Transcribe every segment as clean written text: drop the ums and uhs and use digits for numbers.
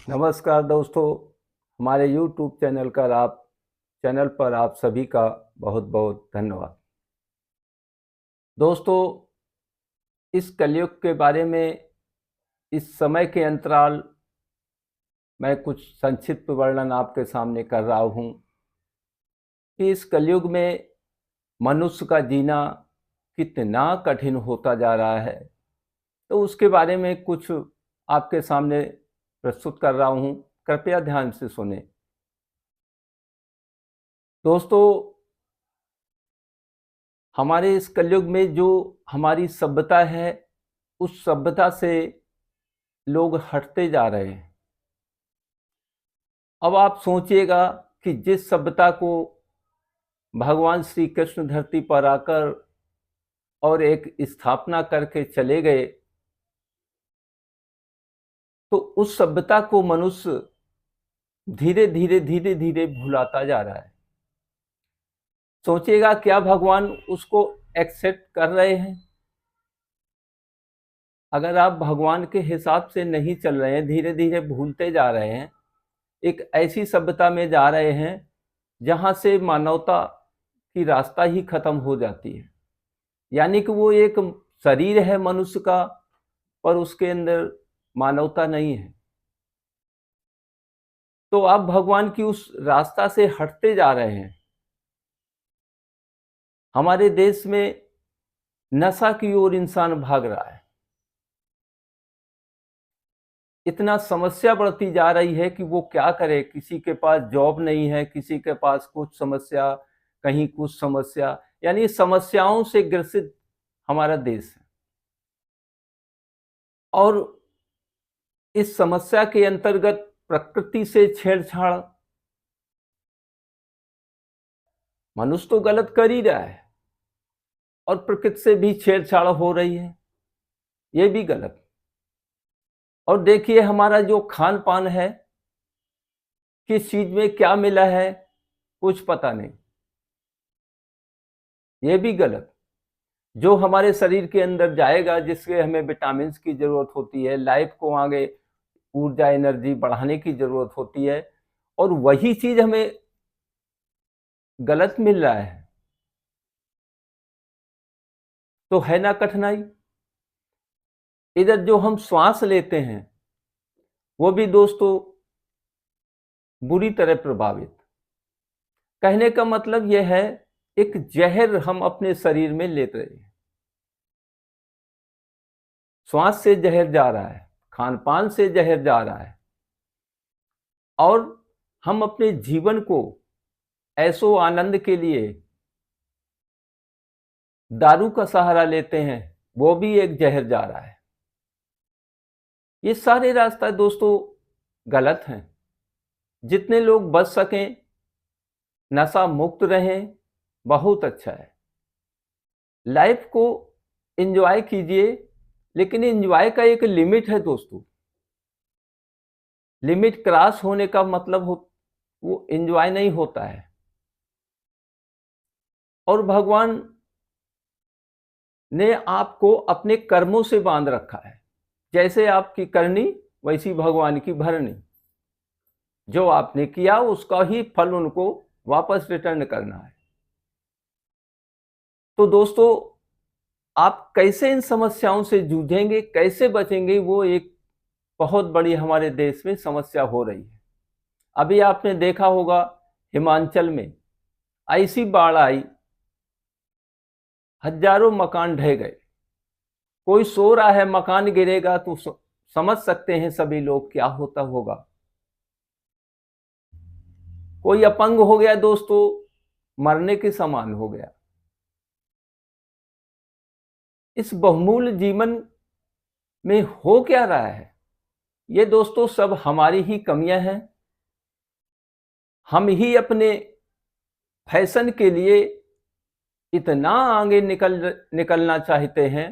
नमस्कार दोस्तों, हमारे YouTube चैनल पर आप सभी का बहुत बहुत धन्यवाद। दोस्तों, इस कलयुग के बारे में इस समय के अंतराल मैं कुछ संक्षिप्त वर्णन आपके सामने कर रहा हूँ कि इस कलयुग में मनुष्य का जीना कितना कठिन होता जा रहा है। तो उसके बारे में कुछ आपके सामने प्रस्तुत कर रहा हूँ, कृपया ध्यान से सुनें। दोस्तों, हमारे इस कलयुग में जो हमारी सभ्यता है, उस सभ्यता से लोग हटते जा रहे हैं। अब आप सोचिएगा कि जिस सभ्यता को भगवान श्री कृष्ण धरती पर आकर और एक स्थापना करके चले गए, तो उस सभ्यता को मनुष्य धीरे धीरे भुलाता जा रहा है। सोचिएगा, क्या भगवान उसको एक्सेप्ट कर रहे हैं? अगर आप भगवान के हिसाब से नहीं चल रहे हैं, धीरे धीरे भूलते जा रहे हैं, एक ऐसी सभ्यता में जा रहे हैं जहां से मानवता की रास्ता ही खत्म हो जाती है। यानी कि वो एक शरीर है मनुष्य का, पर उसके अंदर मानवता नहीं है। तो आप भगवान की उस रास्ता से हटते जा रहे हैं। हमारे देश में नशा की ओर इंसान भाग रहा है। इतना समस्या बढ़ती जा रही है कि वो क्या करे। किसी के पास जॉब नहीं है, किसी के पास कुछ समस्या, कहीं कुछ समस्या, यानी समस्याओं से ग्रसित हमारा देश है। और इस समस्या के अंतर्गत प्रकृति से छेड़छाड़ मनुष्य तो गलत कर ही रहा है, और प्रकृति से भी छेड़छाड़ हो रही है, ये भी गलत। और देखिए, हमारा जो खान पान है, किस चीज में क्या मिला है कुछ पता नहीं, ये भी गलत। जो हमारे शरीर के अंदर जाएगा, जिससे हमें विटामिन की जरूरत होती है, लाइफ को आगे ऊर्जा एनर्जी बढ़ाने की जरूरत होती है, और वही चीज हमें गलत मिल रहा है, तो है ना कठिनाई। इधर जो हम श्वास लेते हैं, वो भी दोस्तों बुरी तरह प्रभावित। कहने का मतलब यह है, एक जहर हम अपने शरीर में लेते रहे हैं। श्वास से जहर जा रहा है, खान पान से जहर जा रहा है, और हम अपने जीवन को ऐसो आनंद के लिए दारू का सहारा लेते हैं, वो भी एक जहर जा रहा है। ये सारे रास्ते दोस्तों गलत हैं। जितने लोग बच सकें, नशा मुक्त रहें, बहुत अच्छा है। लाइफ को एंजॉय कीजिए, लेकिन एंजॉय का एक लिमिट है दोस्तों। लिमिट क्रॉस होने का मतलब वो एंजॉय नहीं होता है। और भगवान ने आपको अपने कर्मों से बांध रखा है। जैसे आपकी करनी, वैसी भगवान की भरनी। जो आपने किया उसका ही फल उनको वापस रिटर्न करना है। तो दोस्तों, आप कैसे इन समस्याओं से जूझेंगे, कैसे बचेंगे, वो एक बहुत बड़ी हमारे देश में समस्या हो रही है। अभी आपने देखा होगा, हिमाचल में ऐसी बाढ़ आई, हजारों मकान ढह गए। कोई सो रहा है, मकान गिरेगा तो समझ सकते हैं सभी लोग क्या होता होगा। कोई अपंग हो गया दोस्तों, मरने के समान हो गया। इस बहुमूल्य जीवन में हो क्या रहा है? ये दोस्तों सब हमारी ही कमियां हैं। हम ही अपने फैशन के लिए इतना आगे निकलना चाहते हैं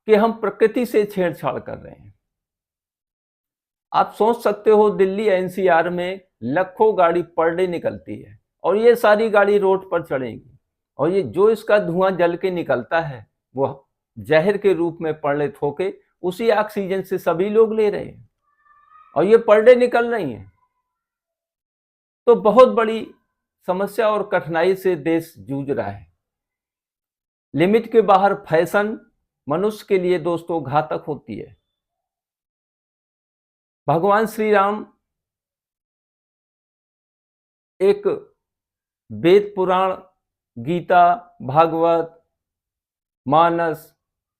कि हम प्रकृति से छेड़छाड़ कर रहे हैं। आप सोच सकते हो, दिल्ली एनसीआर में लाखों गाड़ी पर डे निकलती है, और ये सारी गाड़ी रोड पर चढ़ेंगी, और ये जो इसका धुआं जल के निकलता है, वो जहर के रूप में परिणत होके उसी ऑक्सीजन से सभी लोग ले रहे हैं। और ये पर डे निकल रही हैं, तो बहुत बड़ी समस्या और कठिनाई से देश जूझ रहा है। लिमिट के बाहर फैशन मनुष्य के लिए दोस्तों घातक होती है। भगवान श्री राम एक वेद पुराण, गीता, भागवत, मानस,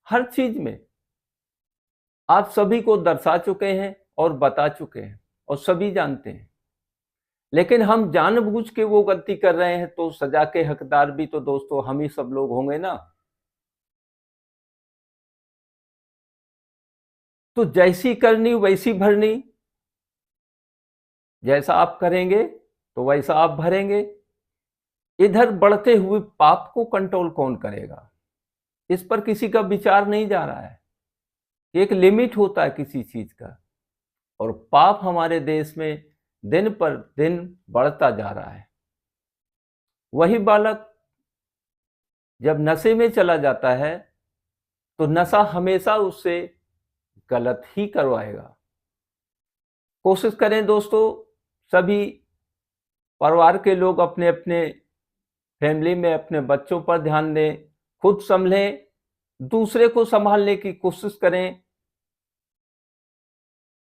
हर चीज में आप सभी को दर्शा चुके हैं और बता चुके हैं और सभी जानते हैं। लेकिन हम जानबूझ के वो गलती कर रहे हैं, तो सजा के हकदार भी तो दोस्तों हम ही सब लोग होंगे ना। तो जैसी करनी वैसी भरनी, जैसा आप करेंगे तो वैसा आप भरेंगे। इधर बढ़ते हुए पाप को कंट्रोल कौन करेगा, इस पर किसी का विचार नहीं जा रहा है। एक लिमिट होता है किसी चीज का, और पाप हमारे देश में दिन पर दिन बढ़ता जा रहा है। वही बालक जब नशे में चला जाता है तो नशा हमेशा उससे गलत ही करवाएगा। कोशिश करें दोस्तों, सभी परिवार के लोग अपने अपने फैमिली में अपने बच्चों पर ध्यान दें, खुद संभलें, दूसरे को संभालने की कोशिश करें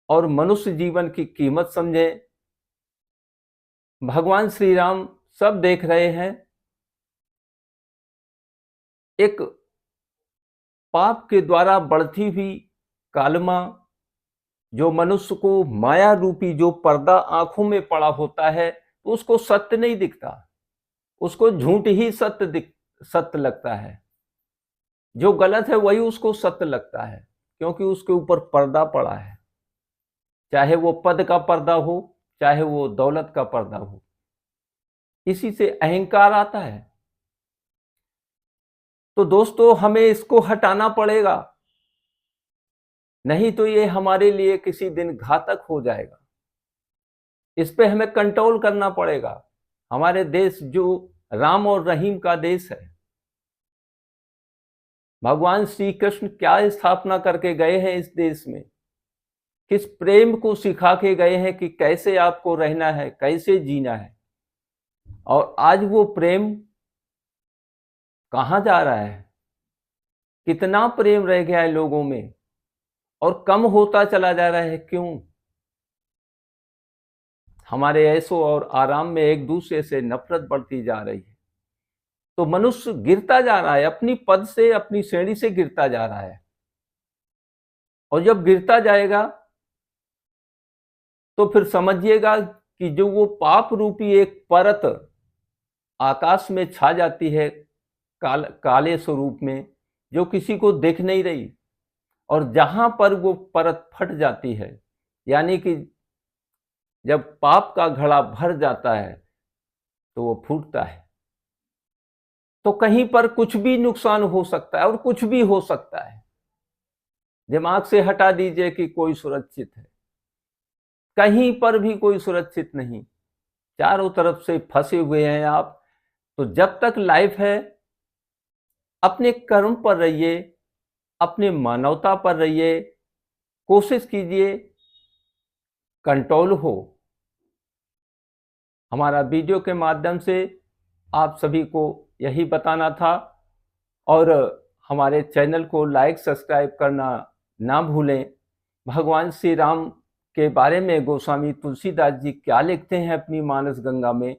और मनुष्य जीवन की कीमत समझें। भगवान श्री राम सब देख रहे हैं। एक पाप के द्वारा बढ़ती हुई कालमा, जो मनुष्य को माया रूपी जो पर्दा आंखों में पड़ा होता है, तो उसको सत्य नहीं दिखता, उसको झूठ ही सत्य लगता है। जो गलत है वही उसको सत्य लगता है, क्योंकि उसके ऊपर पर्दा पड़ा है। चाहे वो पद का पर्दा हो, चाहे वो दौलत का पर्दा हो, इसी से अहंकार आता है। तो दोस्तों हमें इसको हटाना पड़ेगा, नहीं तो ये हमारे लिए किसी दिन घातक हो जाएगा। इस पे हमें कंट्रोल करना पड़ेगा। हमारे देश जो राम और रहीम का देश है, भगवान श्री कृष्ण क्या स्थापना करके गए हैं इस देश में, किस प्रेम को सिखा के गए हैं कि कैसे आपको रहना है, कैसे जीना है। और आज वो प्रेम कहां जा रहा है? कितना प्रेम रह गया है लोगों में और कम होता चला जा रहा है। क्यों? हमारे ऐशो और आराम में एक दूसरे से नफरत बढ़ती जा रही है, तो मनुष्य गिरता जा रहा है, अपनी पद से, अपनी श्रेणी से गिरता जा रहा है। और जब गिरता जाएगा तो फिर समझिएगा कि जो वो पाप रूपी एक परत आकाश में छा जाती है, काले स्वरूप में, जो किसी को दिख नहीं रही, और जहां पर वो परत फट जाती है, यानी कि जब पाप का घड़ा भर जाता है तो वो फूटता है, तो कहीं पर कुछ भी नुकसान हो सकता है और कुछ भी हो सकता है। दिमाग से हटा दीजिए कि कोई सुरक्षित है, कहीं पर भी कोई सुरक्षित नहीं, चारों तरफ से फंसे हुए हैं आप। तो जब तक लाइफ है, अपने कर्म पर रहिए, अपने मानवता पर रहिए, कोशिश कीजिए कंट्रोल हो। हमारा वीडियो के माध्यम से आप सभी को यही बताना था, और हमारे चैनल को लाइक सब्सक्राइब करना ना भूलें। भगवान श्री राम के बारे में गोस्वामी तुलसीदास जी क्या लिखते हैं अपनी मानस गंगा में।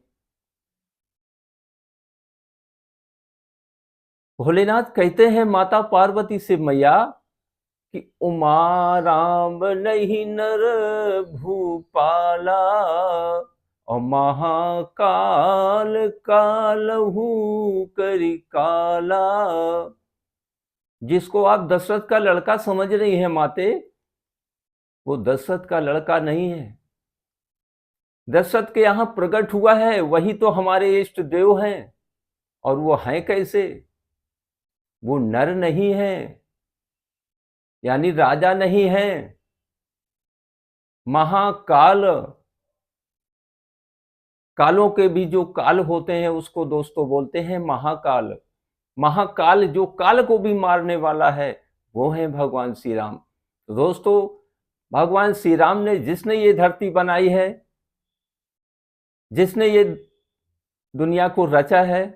भोलेनाथ कहते हैं माता पार्वती से, मैया कि उमा राम नहीं नर भूपाला, और महाकाल कालहू करी काला। जिसको आप दशरथ का लड़का समझ रही हैं माते, वो दशरथ का लड़का नहीं है। दशरथ के यहां प्रकट हुआ है वही तो हमारे इष्ट देव हैं, और वो हैं कैसे? वो नर नहीं है, यानी राजा नहीं है। महाकाल, कालों के भी जो काल होते हैं उसको दोस्तों बोलते हैं महाकाल। महाकाल जो काल को भी मारने वाला है, वो है भगवान श्री राम। दोस्तों भगवान श्री राम ने, जिसने ये धरती बनाई है, जिसने ये दुनिया को रचा है,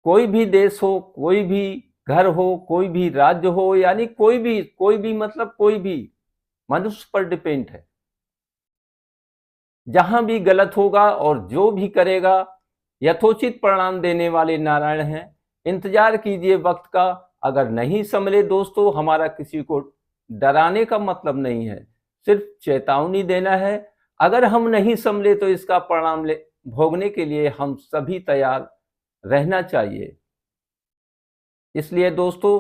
कोई भी देश हो, कोई भी घर हो, कोई भी राज्य हो, यानी कोई भी मतलब कोई भी मनुष्य पर डिपेंड है। जहां भी गलत होगा और जो भी करेगा यथोचित परिणाम देने वाले नारायण हैं। इंतजार कीजिए वक्त का। अगर नहीं संभले दोस्तों, हमारा किसी को डराने का मतलब नहीं है, सिर्फ चेतावनी देना है। अगर हम नहीं संभले तो इसका परिणाम भोगने के लिए हम सभी तैयार रहना चाहिए। इसलिए दोस्तों,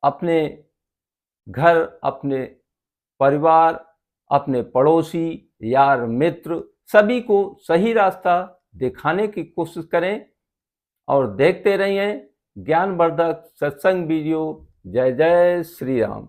अपने घर, अपने परिवार, अपने पड़ोसी, यार, मित्र, सभी को सही रास्ता दिखाने की कोशिश करें और देखते रहिए ज्ञानवर्धक सत्संग वीडियो। जय जय श्री राम।